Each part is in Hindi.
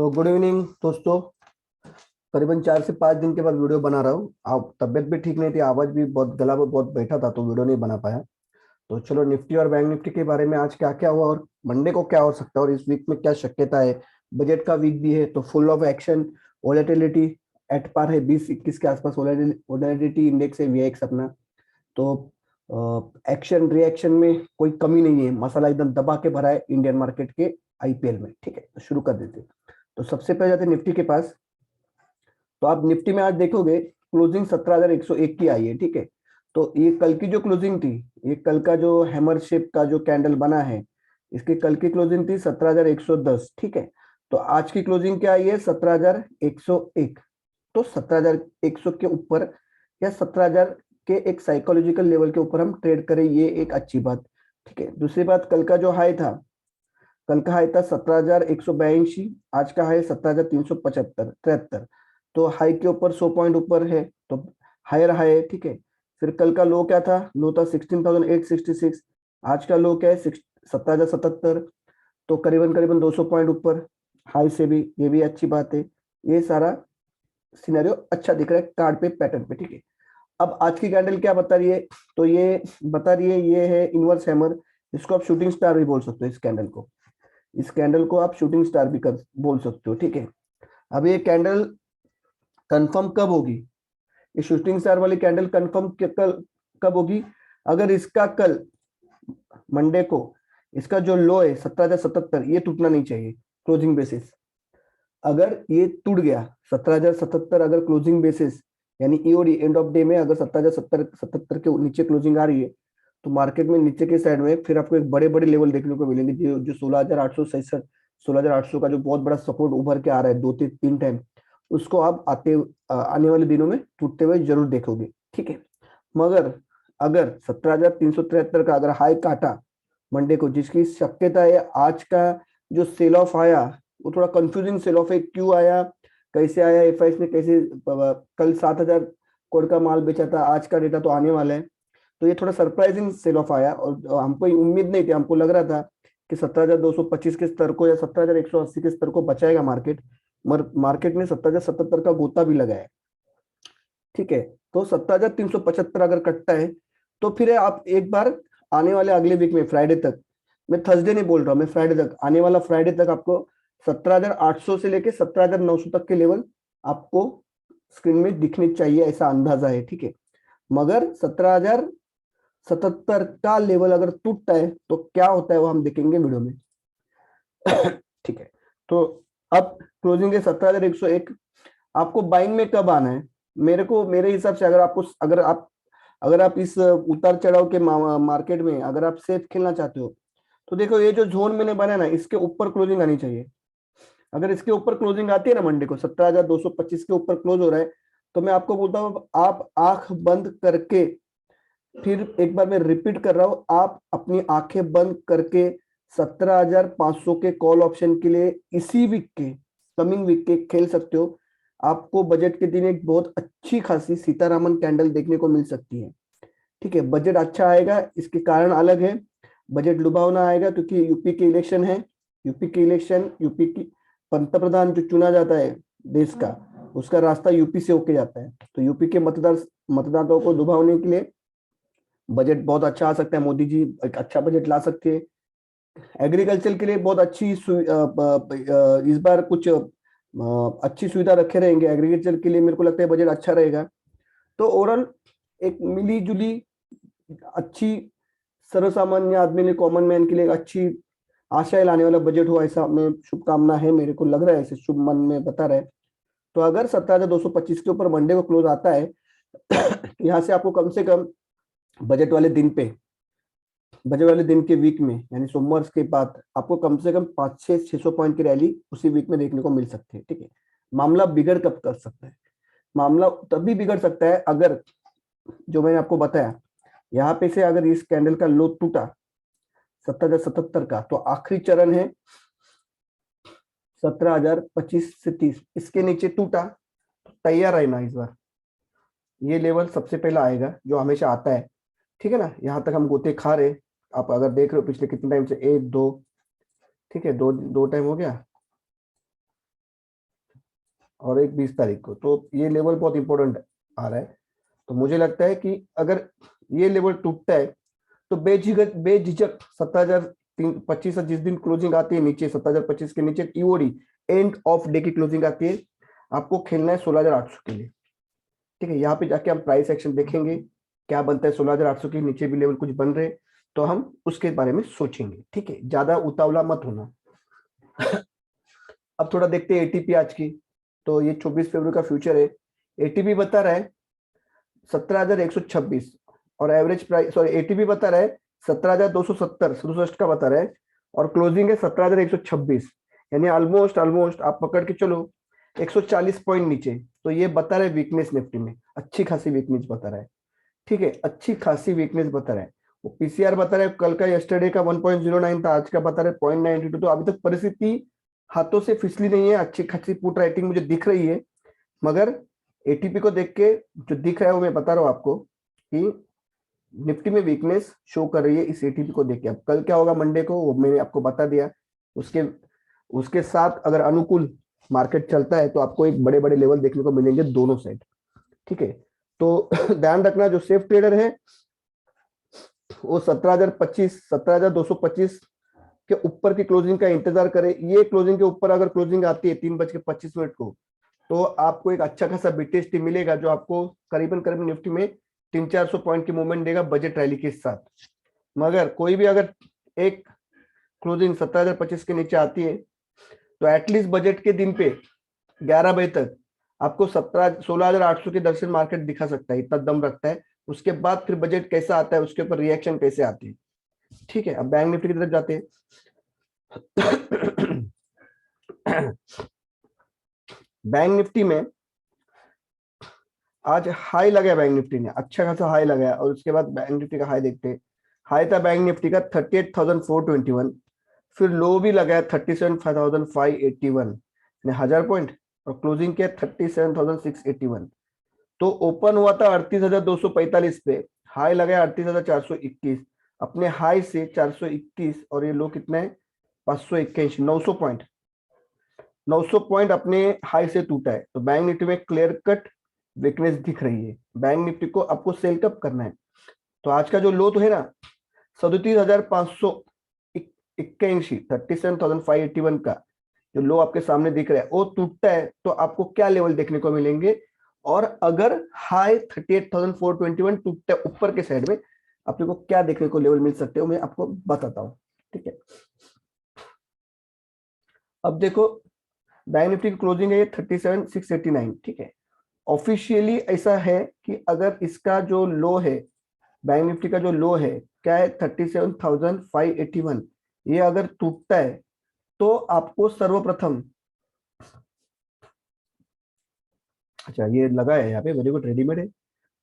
तो गुड इवनिंग दोस्तों। करीबन 4 से 5 दिन के बाद वीडियो बना रहा हूँ। आप तबीयत भी ठीक नहीं थी, आवाज भी बहुत, गला भी बहुत बैठा था, तो वीडियो नहीं बना पाया। तो चलो निफ्टी और बैंक निफ्टी के बारे में आज क्या क्या हुआ और मंडे को क्या हो सकता है और इस वीक में क्या शक्यता है। बजट का वीक भी है तो full of action. Volatility at par है, 20-21 के आसपास वोलेटिलिटी इंडेक्स है वीएक्स अपना। तो एक्शन रिएक्शन में कोई कमी नहीं है, मसाला एकदम दबा के भरा है इंडियन मार्केट के आईपीएल में। ठीक है, तो शुरू कर देते हैं। तो सबसे पहले जाते हैं निफ्टी के पास। तो आप निफ्टी में आज देखोगे क्लोजिंग 17,101 की आई है। ठीक है, तो ये कल की जो क्लोजिंग थी, ये कल का जो हैमर शेप का जो कैंडल बना है, इसकी कल की क्लोजिंग थी 17,110। ठीक है, तो आज की क्लोजिंग क्या आई है? 17,101। तो 17,100 के ऊपर या 17,000 के एक साइकोलॉजिकल लेवल के ऊपर हम ट्रेड करें, ये एक अच्छी बात। ठीक है, दूसरी बात, कल का जो हाई था, कल का हाई था 17,182, आज का हाई 17,375 तो हाई के ऊपर 100 पॉइंट ऊपर है, तो हायर हाई है। ठीक है, फिर कल का लो क्या था? लो था 16,866, आज का लो क्या है? 17,077, तो करीबन करीबन 200 पॉइंट ऊपर हाई से भी, ये भी अच्छी बात है। ये सारा सिनेरियो अच्छा दिख रहा है कार्ड पे, पैटर्न पे। ठीक है, अब आज की कैंडल क्या बता रही है? तो ये बता रही है, ये है इनवर्स हैमर। इसको आप शूटिंग स्टार भी बोल सकते हो, इस कैंडल को आप शूटिंग स्टार भी कर बोल सकते हो। ठीक है, अब ये कैंडल कंफर्म कब होगी? ये शूटिंग स्टार वाली कैंडल कंफर्म कल कब होगी? अगर इसका कल मंडे को इसका जो लो है 17,077, ये टूटना नहीं चाहिए क्लोजिंग बेसिस। अगर ये टूट गया 17,077, अगर क्लोजिंग बेसिस यानी ईओडी एंड ऑफ डे में अगर 17,077 के नीचे क्लोजिंग आ रही है, तो मार्केट में नीचे के साइड में फिर आपको एक बड़े बड़े लेवल देखने को मिलेंगे, जो 16,867, 16,800 का जो बहुत बड़ा सपोर्ट उभर के आ रहा है 2-3 टाइम, उसको आप आने वाले दिनों में टूटते हुए जरूर देखोगे। ठीक है, मगर अगर 17,373 का अगर हाई काटा मंडे को, जिसकी शक्यता है, आज का जो सेल ऑफ आया वो थोड़ा कंफ्यूजिंग सेल ऑफ है। क्यों आया, कैसे आया, एफआईएस ने कैसे कल 7,000 करोड़ का माल बेचा था, आज का डेटा तो आने वाला है, तो ये थोड़ा सरप्राइजिंग सेल ऑफ आया और हमको उम्मीद नहीं थी। हमको लग रहा था कि 17,225 के स्तर को या 17,180 के स्तर को बचाएगा मार्केट, मगर मार्केट ने 17,077 का गोता भी लगाया। ठीक है, तो 17,375 अगर कटता है तो फिर आप एक बार आने वाले अगले वीक में फ्राइडे तक, मैं थर्सडे नहीं बोल रहा हूँ, मैं फ्राइडे तक, आने वाला फ्राइडे तक आपको 17,800 से लेके 17,900 तक के लेवल आपको स्क्रीन में दिखने चाहिए, ऐसा अंदाजा है। ठीक है, मगर 17,077 का लेवल अगर टूटता है तो क्या होता है वो हम देखेंगे वीडियो में। ठीक है, तो अब क्लोजिंग है 17,101। आपको बाइंग में कब आना है? मेरे हिसाब से अगर आप इस उतार चढ़ाव के मार्केट में अगर आप सेफ खेलना चाहते हो, तो देखो ये जो जोन मैंने बनाया ना, इसके ऊपर क्लोजिंग आनी चाहिए। अगर इसके ऊपर क्लोजिंग आती है ना, मंडे को 17,225 के ऊपर क्लोज हो रहा है, तो मैं आपको बोलता हूँ आप आंख बंद करके, फिर एक बार मैं रिपीट कर रहा हूँ, आप अपनी आंखें बंद करके 17,500 के कॉल ऑप्शन के लिए इसी वीक के, कमिंग वीक के खेल सकते हो। आपको बजट के दिन एक बहुत अच्छी खासी सीतारामन कैंडल देखने को मिल सकती है। ठीक है, बजट अच्छा आएगा, इसके कारण अलग है। बजट लुभावना आएगा क्योंकि यूपी के इलेक्शन है। यूपी की पंतप्रधान जो चुना जाता है देश का, उसका रास्ता यूपी से होके जाता है, तो यूपी के मतदाताओं को लुभावने के लिए बजट बहुत अच्छा आ सकता है। मोदी जी एक अच्छा बजट ला सकते हैं। एग्रीकल्चर के लिए बहुत अच्छी इस बार कुछ अच्छी सुविधा रखे रहेंगे एग्रीकल्चर के लिए, मेरे को लगता है बजट अच्छा रहेगा। तो ओवरऑल एक मिली जुली अच्छी, सर्वसामान्य आदमी ने, कॉमन मैन के लिए एक अच्छी आशाएं लाने वाला बजट हो, ऐसा मैं शुभकामना है, मेरे को लग रहा है, ऐसे शुभ मन में बता रहा है। तो अगर 17,225 के ऊपर मंडे को क्लोज आता है, तो यहाँ से आपको कम से कम बजट वाले दिन पे, बजट वाले दिन के वीक में, यानी सोमवार के बाद आपको कम से कम 500-600 पॉइंट की रैली उसी वीक में देखने को मिल सकती है। ठीक है, मामला बिगड़ कब कर सकता है? मामला तभी बिगड़ सकता है अगर, जो मैंने आपको बताया, यहाँ पे से अगर इस कैंडल का लो टूटा 17,077 का, तो आखिरी चरण है 17,025 से 30, इसके नीचे टूटा तो तैयार रहना इस बार। ये लेवल सबसे पहला आएगा जो हमेशा आता है। ठीक है ना, यहाँ तक हम गोते खा रहे। आप अगर देख रहे हो पिछले कितने टाइम से, एक दो, ठीक है, दो दो टाइम हो गया, और एक 20 तारीख को, तो ये लेवल बहुत इंपॉर्टेंट आ रहा है। तो मुझे लगता है कि अगर ये लेवल टूटता है तो बेझिझक बेझिझक 17,025 जिस दिन क्लोजिंग आती है नीचे 17,025 के नीचे ईओडी एंड ऑफ डे की क्लोजिंग आती है, आपको खेलना है 16,800 के लिए। ठीक है, यहाँ पे जाके हम प्राइस एक्शन देखेंगे क्या बनता है। 16,800 के नीचे भी लेवल कुछ बन रहे तो हम उसके बारे में सोचेंगे। ठीक है, ज्यादा उतावला मत होना। अब थोड़ा देखते हैं एटीपी आज की। तो ये 24 फरवरी का फ्यूचर है। एटीपी बता रहा है 17,126 और एवरेज प्राइस, सॉरी एटीपी बता रहा है 17,270 67 का बता रहा है, और क्लोजिंग है 17,126, यानी ऑलमोस्ट ऑलमोस्ट आप पकड़ के चलो 140 पॉइंट नीचे। तो ये बता रहा है वीकनेस निफ्टी में, अच्छी खासी वीकनेस बता रहा है। ठीक है, अच्छी खासी वीकनेस बता रहा है। वो पीसीआर बता रहा है कल का, यस्टरडे का 1.09 था, आज का बता रहा है 0.92। तो अभी तक परिस्थिति हाथों से फिसली नहीं है, अच्छी खासी पुट राइटिंग मुझे दिख रही है। मगर एटीपी को देख के जो दिख रहा है वो मैं बता रहा हूँ आपको कि निफ्टी में वीकनेस शो कर रही है इस एटीपी को देख के। अब कल क्या होगा मंडे को वो मैंने आपको बता दिया। उसके उसके साथ अगर अनुकूल मार्केट चलता है तो आपको एक बड़े बड़े लेवल देखने को मिलेंगे दोनों साइड। ठीक है, तो ध्यान रखना जो सेफ ट्रेडर है वो 17,225 के ऊपर की क्लोजिंग का इंतजार करे। ये क्लोजिंग के ऊपर अगर क्लोजिंग आती है 3:25 को, तो आपको एक अच्छा खासा बीटीएसटी मिलेगा जो आपको करीबन करीबन निफ्टी में 300-400 पॉइंट की मूवमेंट देगा बजट रैली के साथ। मगर कोई भी अगर एक क्लोजिंग 17,025 के नीचे आती है तो एटलीस्ट बजट के दिन पे 11 बजे तक आपको 16,800 के दर्शन मार्केट दिखा सकता है, इतना दम रखता है। उसके बाद फिर बजट कैसा आता है उसके ऊपर रिएक्शन कैसे आती है। ठीक है, अब बैंक निफ्टी की तरफ जाते हैं। बैंक निफ्टी में आज हाई लगाया बैंक निफ्टी ने, अच्छा खासा हाई लगाया, और उसके बाद बैंक निफ्टी का हाई देखते हैं। हाई था बैंक निफ्टी का 38,421, फिर लो भी लगाया 37,581, 1000 पॉइंट, और क्लोजिंग किया 37,681। तो ओपन हुआ था 38,245 पे, हाई लगाया 38,421, अपने हाई से 421, और ये लो कितना है 581, 900 पॉइंट, 900 पॉइंट अपने हाई से टूटा है। तो बैंक निफ्टी में क्लियर कट वीकनेस दिख रही है। बैंक निफ्टी को आपको सेल कब करना है, तो आज का जो लो तो है ना 37,581, 37,581 का जो लो आपके सामने दिख रहा है वो टूटता है तो आपको क्या लेवल देखने को मिलेंगे। और अगर हाई 38,421 टूटता है ऊपर के साइड में, अपने को क्या देखने को लेवल मिल सकते हो मैं आपको बताता हूं। ठीक है, अब देखो बैंक निफ्टी की क्लोजिंग है ये 37,689। ठीक है, ऑफिशियली ऐसा है कि अगर इसका जो लो है, बैंक निफ्टी का जो लो है क्या है 37,581, ये अगर टूटता है तो आपको सर्वप्रथम, अच्छा ये लगा है यहाँ पे, वेरी गुड, रेडीमेड है।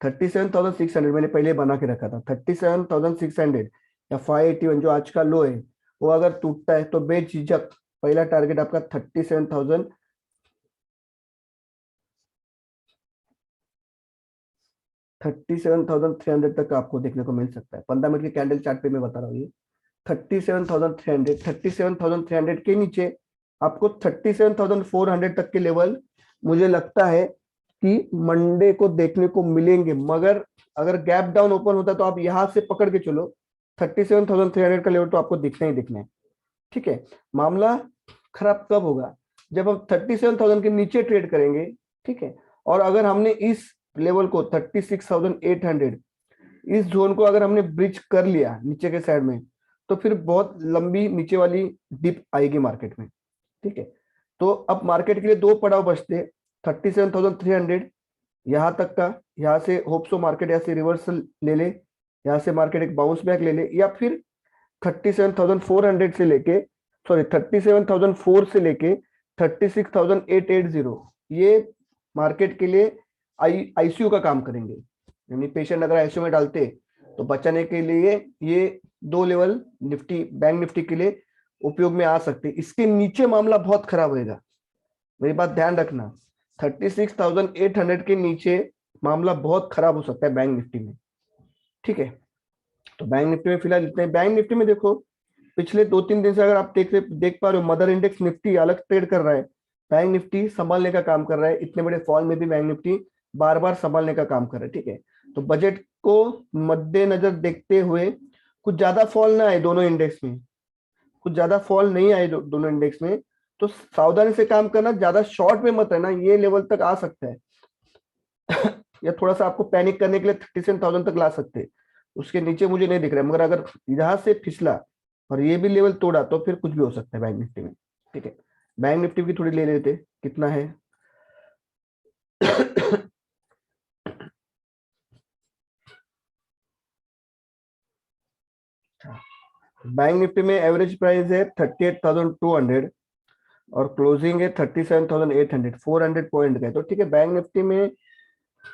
37,600 मैंने पहले बना के रखा था, 37,600 या 581 जो आज का लो है, वो अगर टूटता है तो बेझिझक पहला टारगेट आपका 37,300 तक आपको देखने को मिल सकता है। 15 मिनट के कैंडल चार्ट पे मैं बता रहा हूँ ये 37,300 के नीचे आपको 37,400 तक के लेवल मुझे लगता है कि मंडे को देखने को मिलेंगे। मगर अगर गैप डाउन ओपन होता है तो आप यहां से पकड़ के चलो 37,300 का लेवल तो आपको दिखना ही दिखना है। ठीक है, मामला खराब कब होगा, जब हम 37,000 के नीचे ट्रेड करेंगे। ठीक है, और अगर हमने इस लेवल को 36,800 इस जोन को अगर हमने ब्रिज कर लिया नीचे के साइड में, तो फिर बहुत लंबी नीचे वाली डिप आएगी मार्केट में। ठीक है, तो अब मार्केट के लिए दो पड़ाव बचते, 37,300 यहाँ तक का, यहाँ से होप्सो मार्केट यहाँ से रिवर्सल ले ले, यहाँ से मार्केट एक बाउंस बैक ले ले, या फिर 37,400 से लेके, सॉरी 37,004 से लेके 36,880 ये मार्केट के लिए आईसीयू का काम करेंगे। यानी पेशेंट अगर आईसीयू में डालते तो बचाने के लिए ये दो लेवल निफ्टी बैंक निफ्टी के लिए उपयोग में आ सकते। इसके नीचे मामला बहुत खराब होगा, मेरी बात ध्यान रखना, 36,800 के नीचे मामला बहुत खराब हो सकता है बैंक निफ्टी में। ठीक है, तो बैंक निफ्टी में फिलहाल इतने। बैंक निफ्टी में देखो पिछले 2-3 दिन से अगर आप देख पा रहे हो, मदर इंडेक्स निफ्टी अलग ट्रेड कर रहा है, बैंक निफ्टी संभालने का काम कर रहा है, इतने बड़े फॉल में भी बैंक निफ्टी बार बार संभालने का काम कर रहा है। ठीक है, तो बजट को मद्देनजर देखते हुए कुछ ज्यादा फॉल ना आए दोनों इंडेक्स में, कुछ ज्यादा फॉल नहीं आए दोनों इंडेक्स में, तो सावधानी से काम करना, ज्यादा शॉर्ट में मत रहना, ये लेवल तक आ सकता है या थोड़ा सा आपको पैनिक करने के लिए 37,000 तक ला सकते हैं, उसके नीचे मुझे नहीं दिख रहा है, मगर अगर यहां से फिसला और ये भी लेवल तोड़ा तो फिर कुछ भी हो सकता है बैंक निफ्टी में। ठीक है, बैंक निफ्टी की थोड़ी ले लेते, कितना है बैंक निफ्टी में एवरेज प्राइस है 38,200 और क्लोजिंग है 37,800, 400 पॉइंट का है। तो ठीक है, बैंक निफ्टी में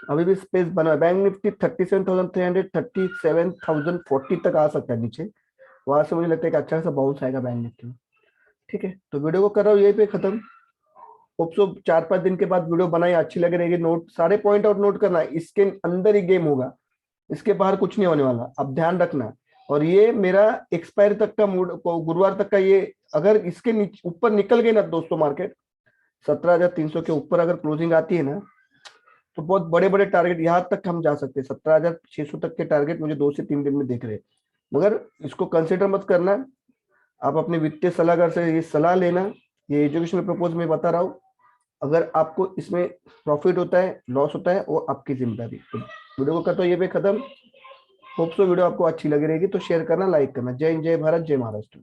अभी भी स्पेस बना है। बैंक निफ्टी 37,300, 37,040 तक आ सकता है नीचे, वहां से मुझे लगता है कि अच्छा सा बाउंस आएगा बैंक निफ्टी में। ठीक है, तो वीडियो को कर रहा हूँ यही पे खत्म। होप सो 4-5 दिन के बाद वीडियो बनाई, अच्छी लग रहेगी। नोट सारे पॉइंट आउट नोट करना, इसके अंदर ही गेम होगा, इसके बाहर कुछ नहीं होने वाला, अब ध्यान रखना। और ये मेरा एक्सपायर तक का मूड, गुरुवार तक का, ये अगर इसके ऊपर निकल गई ना दोस्तों मार्केट, 17,300 के ऊपर अगर क्लोजिंग आती है ना, तो बहुत बड़े बड़े टारगेट यहाँ तक हम जा सकते हैं। 17,600 तक के टारगेट मुझे 2 से 3 दिन में देख रहे हैं, मगर इसको कंसिडर मत करना। आप अपने वित्तीय सलाहकार से ये सलाह लेना, ये एजुकेशनल प्रपोज में बता रहा हूँ। अगर आपको इसमें प्रॉफिट होता है, लॉस होता है, वो आपकी जिम्मेदारी। तो वीडियो को करता हूँ ये पे खत्म। होप सो वीडियो आपको अच्छी लगी रहेगी, तो शेयर करना, लाइक करना। जय हिंद, जय भारत, जय महाराष्ट्र।